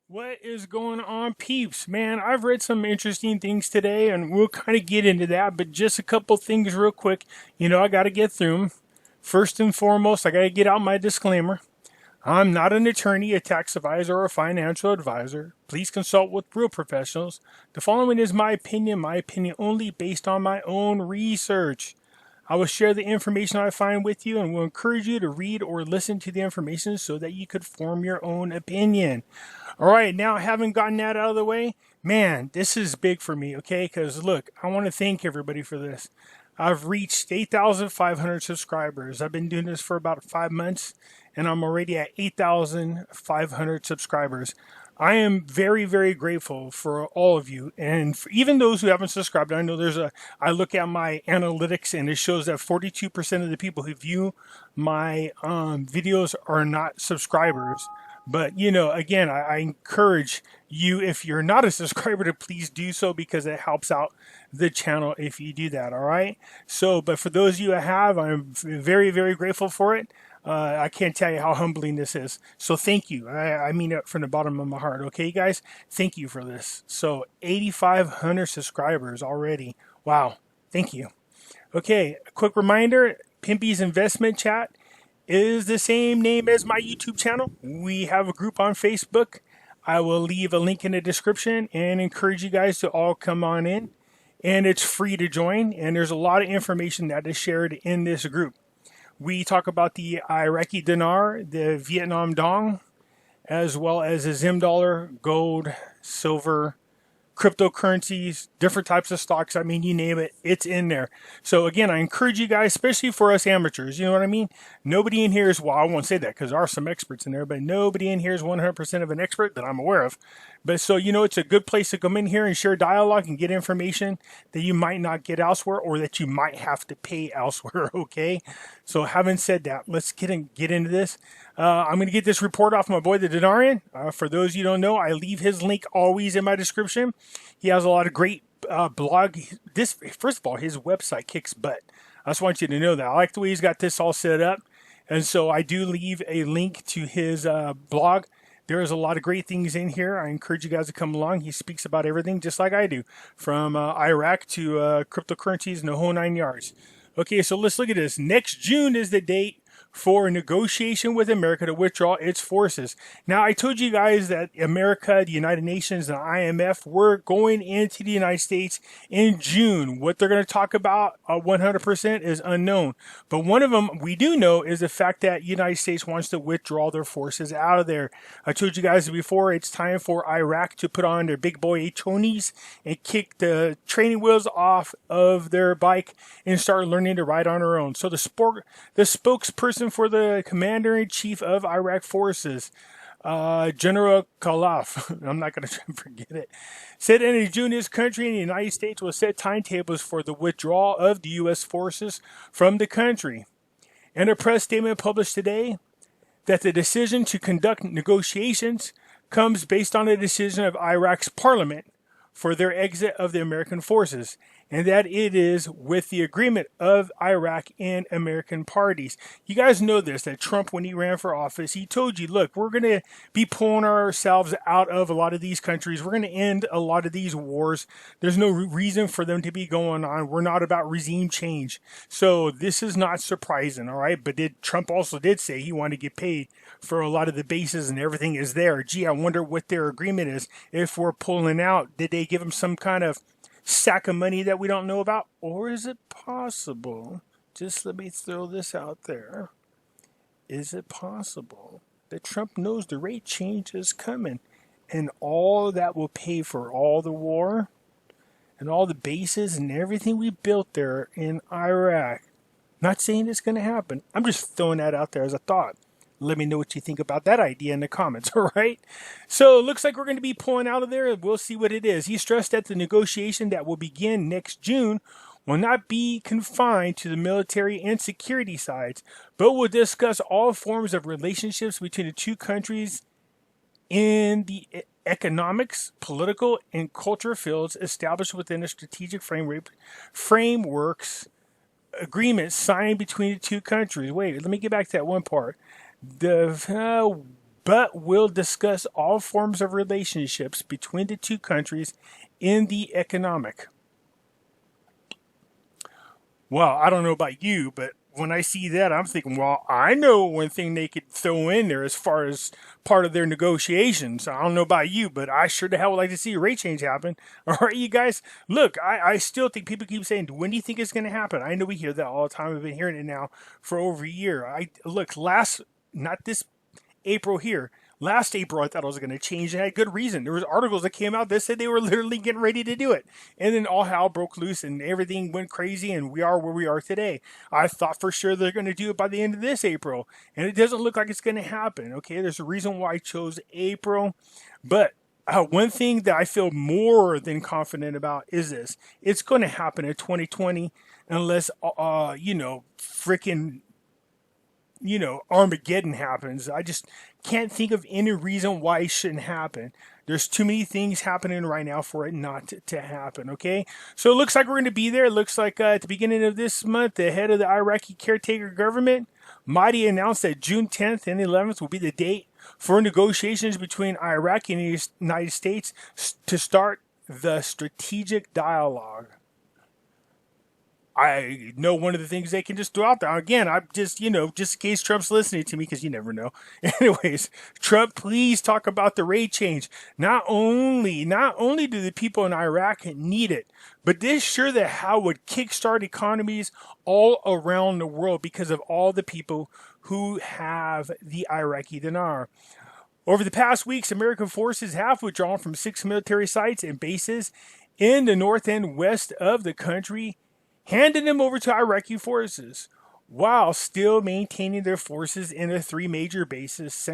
What is going on, peeps? Man, I've read some interesting things today, and we'll kind of get into that, but just a couple things real quick. I got to get through them. First and foremost, I got to get out my disclaimer. I'm not an attorney, a tax advisor, or a financial advisor. Please consult with real professionals. The following is my opinion only based on my own research. I will share the information I find with you and will encourage you to read or listen to the information so that you could form your own opinion. All right, now having gotten that out of the way, man, this is big for me, okay? Because look, I want to thank everybody for this. I've reached 8,500 subscribers. I've been doing this for about 5 months, and I'm already at 8,500 subscribers. I am very, very grateful for all of you, and for even those who haven't subscribed. I know I look at my analytics, and it shows that 42% of the people who view my videos are not subscribers. But, again, I encourage you, if you're not a subscriber, to please do so because it helps out the channel if you do that, all right? So, but for those of you who have, I'm very, very grateful for it. I can't tell you how humbling this is. So thank you. I mean it from the bottom of my heart. Okay, guys? Thank you for this. So 8,500 subscribers already. Wow. Thank you. Okay, a quick reminder, Pimpy's investment chat is the same name as my YouTube channel. We have a group on Facebook. I will leave a link in the description and encourage you guys to all come on in. And it's free to join. And there's a lot of information that is shared in this group. We talk about the Iraqi dinar, the Vietnam dong, as well as the Zim dollar, gold, silver, cryptocurrencies, different types of stocks. I mean, you name it, it's in there. So again, I encourage you guys, especially for us amateurs, you know what I mean? Nobody in here is, well, I won't say that because there are some experts in there, but nobody in here is 100% of an expert that I'm aware of. But so, it's a good place to come in here and share dialogue and get information that you might not get elsewhere or that you might have to pay elsewhere, okay? So having said that, let's get into this. I'm going to get this report off my boy, the Dinarian. For those you don't know, I leave his link always in my description. He has a lot of great blog. First of all, his website kicks butt. I just want you to know that. I like the way he's got this all set up. And so I do leave a link to his blog. There is a lot of great things in here. I encourage you guys to come along. He speaks about everything just like I do, from Iraq to cryptocurrencies and the whole 9 yards. Okay, so let's look at this. Next June is the date for a negotiation with America to withdraw its forces. Now, I told you guys that America, the United Nations, and IMF were going into the United States in June. What they're going to talk about 100% is unknown. But one of them we do know is the fact that the United States wants to withdraw their forces out of there. I told you guys before, it's time for Iraq to put on their big boy chonies and kick the training wheels off of their bike and start learning to ride on their own. So the spokesperson for the commander-in-chief of Iraq forces, General Khalaf, I'm not going to try and forget it, said in June his country and the United States will set timetables for the withdrawal of the U.S. forces from the country. In a press statement published today, that the decision to conduct negotiations comes based on a decision of Iraq's parliament for their exit of the American forces, and that it is with the agreement of Iraq and American parties. You guys know this, that Trump, when he ran for office, he told you, look, we're going to be pulling ourselves out of a lot of these countries. We're going to end a lot of these wars. There's no reason for them to be going on. We're not about regime change. So this is not surprising, all right? But Trump also did say he wanted to get paid for a lot of the bases and everything is there. Gee, I wonder what their agreement is. If we're pulling out, did they give him some kind of sack of money that we don't know about? Or is it possible, just let me throw this out there, is it possible that Trump knows the rate change is coming and all that will pay for all the war and all the bases and everything we built there in Iraq? Not saying it's going to happen. I'm just throwing that out there as a thought. Let me know what you think about that idea in the comments, all right? So it looks like we're going to be pulling out of there. We'll see what it is. He stressed that the negotiation that will begin next June will not be confined to the military and security sides, but will discuss all forms of relationships between the two countries in the economics, political, and culture fields established within a strategic frameworks agreements signed between the two countries. Wait, let me get back to that one part. The but will discuss all forms of relationships between the two countries in the economic. Well, I don't know about you, but when I see that, I'm thinking, well, I know one thing they could throw in there as far as part of their negotiations. I don't know about you, but I sure the hell would like to see a rate change happen. All right, you guys, look, I still think people keep saying, when do you think it's going to happen? I know we hear that all the time. We've been hearing it now for over a year. Not this April here. Last April, I thought it was going to change. It had good reason. There was articles that came out that said they were literally getting ready to do it. And then all hell broke loose and everything went crazy and we are where we are today. I thought for sure they're going to do it by the end of this April. And it doesn't look like it's going to happen. Okay, there's a reason why I chose April. But one thing that I feel more than confident about is this. It's going to happen in 2020 unless, freaking Armageddon happens. I just can't think of any reason why it shouldn't happen. There's too many things happening right now for it not to happen, okay? So it looks like we're going to be there. It looks like at the beginning of this month, the head of the Iraqi caretaker government, Mahdi, announced that June 10th and 11th will be the date for negotiations between Iraq and the United States to start the strategic dialogue. I know one of the things they can just throw out there. Again, I'm just in case Trump's listening to me, because you never know. Anyways, Trump, please talk about the rate change. Not only do the people in Iraq need it, but this sure the hell would kickstart economies all around the world because of all the people who have the Iraqi dinar. Over the past weeks, American forces have withdrawn from 6 military sites and bases in the north and west of the country, handing them over to Iraqi forces, while still maintaining their forces in the 3 major bases,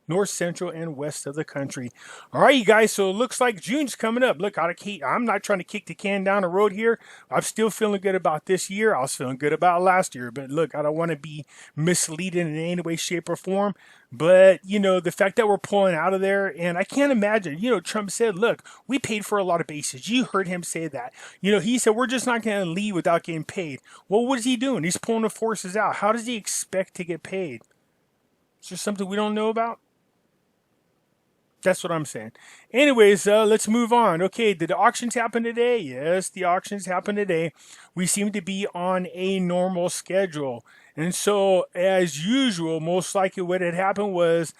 north, central, and west of the country. All right, you guys, so it looks like June's coming up. Look, I'm not trying to kick the can down the road here. I'm still feeling good about this year. I was feeling good about last year. But look, I don't want to be misleading in any way, shape, or form. But, the fact that we're pulling out of there, and I can't imagine, Trump said, look, we paid for a lot of bases. You heard him say that. He said, we're just not going to leave without getting paid. Well, what is he doing? He's pulling the forces out. How does he expect to get paid? Is there something we don't know about? That's what I'm saying. Anyways, let's move on. Okay, did the auctions happen today? Yes, the auctions happened today. We seem to be on a normal schedule. And so, as usual, most likely what had happened was,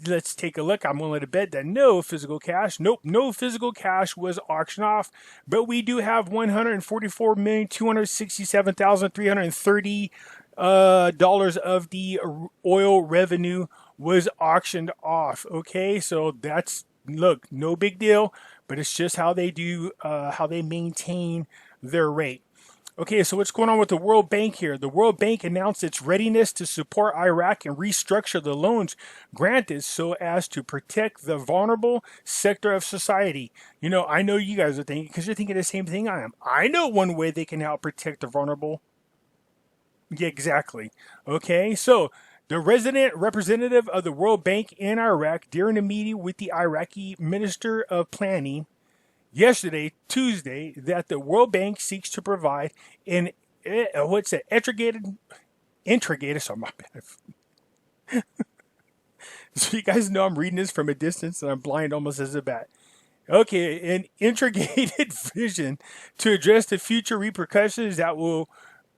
let's take a look. I'm willing to bet that no physical cash was auctioned off. But we do have $144,267,330 of the oil revenue was auctioned off. Okay, so that's, look, no big deal, but it's just how they do, how they maintain their rate. Okay, so what's going on with the World Bank here? The World Bank announced its readiness to support Iraq and restructure the loans granted so as to protect the vulnerable sector of society. I know you guys are thinking, because you're thinking the same thing I am. I know one way they can help protect the vulnerable. Yeah, exactly. Okay, so the resident representative of the World Bank in Iraq during a meeting with the Iraqi Minister of Planning yesterday, Tuesday, that the World Bank seeks to provide an integrated, sorry, my bad. So you guys know I'm reading this from a distance and I'm blind almost as a bat. Okay, an integrated vision to address the future repercussions that will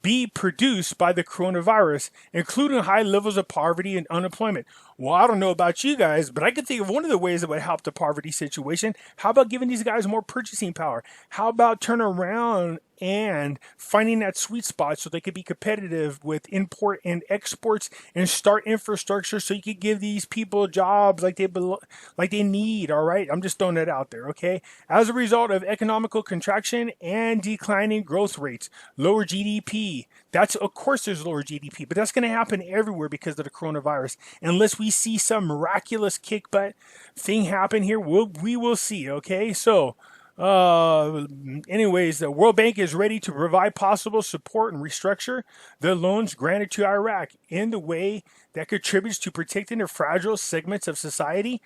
be produced by the coronavirus, including high levels of poverty and unemployment. Well, I don't know about you guys, but I can think of one of the ways that would help the poverty situation. How about giving these guys more purchasing power? How about turn around and finding that sweet spot so they could be competitive with import and exports and start infrastructure so you could give these people jobs like they need, all right? I'm just throwing that out there, okay? As a result of economical contraction and declining growth rates, lower GDP. Of course there's lower GDP, but that's going to happen everywhere because of the coronavirus. Unless we see some miraculous kick butt thing happen here, we will see, okay? So, anyways, the World Bank is ready to provide possible support and restructure the loans granted to Iraq in the way that contributes to protecting the fragile segments of society.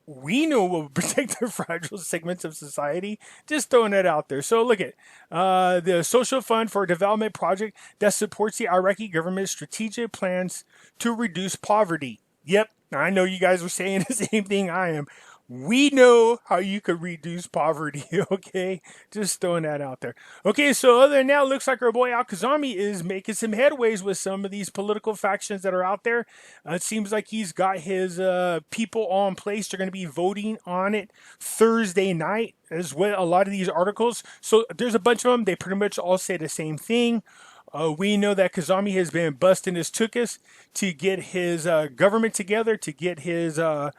We know what will protect the fragile segments of society. Just throwing that out there. So look at the Social Fund for Development project that supports the Iraqi government's strategic plans to reduce poverty. Yep, Now, I know you guys are saying the same thing I am. We know how you could reduce poverty, okay? Just throwing that out there. Okay, so other than that, it looks like our boy Al-Kazami is making some headways with some of these political factions that are out there. It seems like he's got his people all in place. They're going to be voting on it Thursday night as well. A lot of these articles. So there's a bunch of them. They pretty much all say the same thing. We know that Kazami has been busting his tuchus to get his government together, to get his the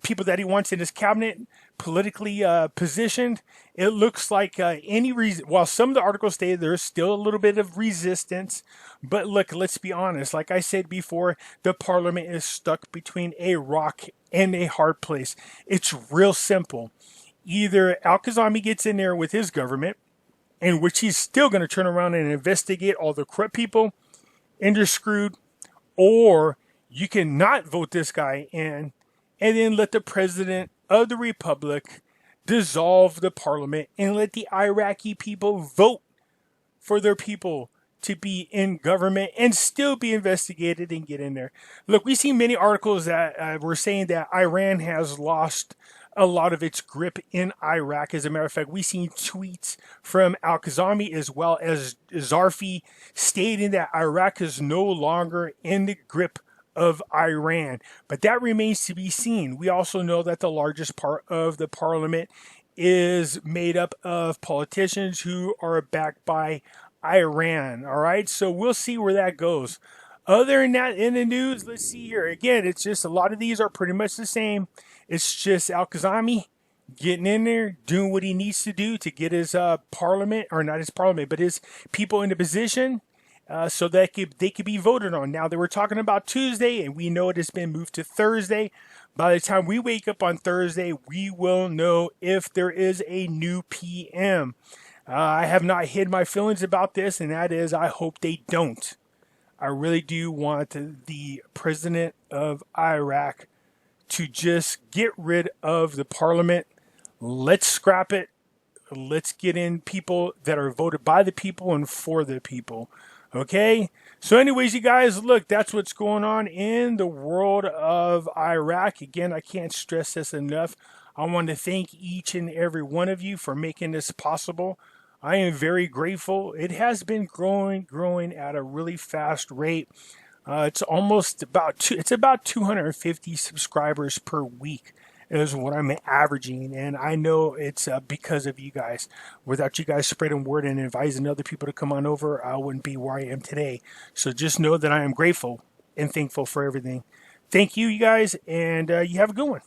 people that he wants in his cabinet politically positioned. It looks like any reason. While some of the articles say there's still a little bit of resistance, but look, let's be honest. Like I said before, the parliament is stuck between a rock and a hard place. It's real simple. Either Al-Kazami gets in there with his government, in which he's still going to turn around and investigate all the corrupt people, and you're screwed. Or you can not vote this guy in and then let the president of the republic dissolve the parliament and let the Iraqi people vote for their people to be in government and still be investigated and get in there. Look, we've seen many articles that were saying that Iran has lost a lot of its grip in Iraq. As a matter of fact, we've seen tweets from Al-Kazami as well as Zarfi stating that Iraq is no longer in the grip of Iran. But that remains to be seen. We also know that the largest part of the parliament is made up of politicians who are backed by Iran. All right, so we'll see where that goes. Other than that, in the news, let's see here. Again, it's just a lot of these are pretty much the same. It's just Al-Kazami getting in there, doing what he needs to do to get his parliament, or not his parliament, but his people in a position so that they could be voted on. Now, they were talking about Tuesday, and we know it has been moved to Thursday. By the time we wake up on Thursday, we will know if there is a new PM. I have not hid my feelings about this, and that is I hope they don't. I really do want the president of Iraq to just get rid of the parliament. Let's scrap it. Let's get in people that are voted by the people and for the people. Okay? So anyways, you guys, look, that's what's going on in the world of Iraq. Again, I can't stress this enough. I want to thank each and every one of you for making this possible. I am very grateful. It has been growing at a really fast rate. It's about 250 subscribers per week is what I'm averaging, and I know it's because of you guys. Without you guys spreading word and advising other people to come on over, I wouldn't be where I am today. So just know that I am grateful and thankful for everything. Thank you, you guys, and you have a good one.